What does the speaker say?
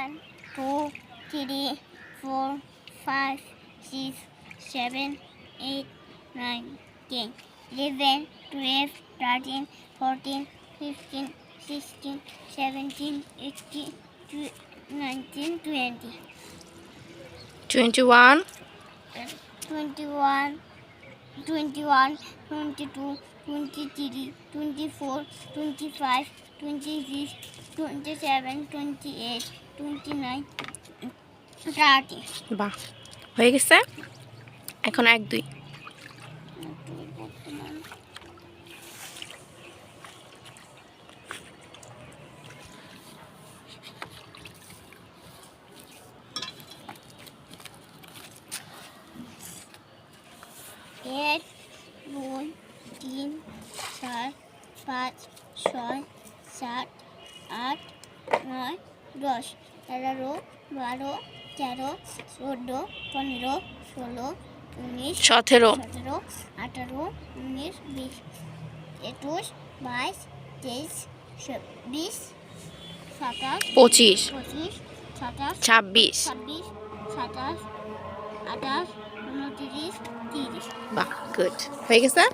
1 2 3 4 5 6 7 8 9 10 11 12 13 14 15 16 17 18 19 20 21 21 21 22 23 24 25 26 27 28 29 30 বাহ হয়ে গেছে এখন 1 2 1 2 3 4 5 6 7 8 9 10 11 12 13 14 15 16 19 17 17 18 19 20 21 22 23 24 27 25 25 27 26 26 27 28 29 30 বাহ গুড হয়ে গেছে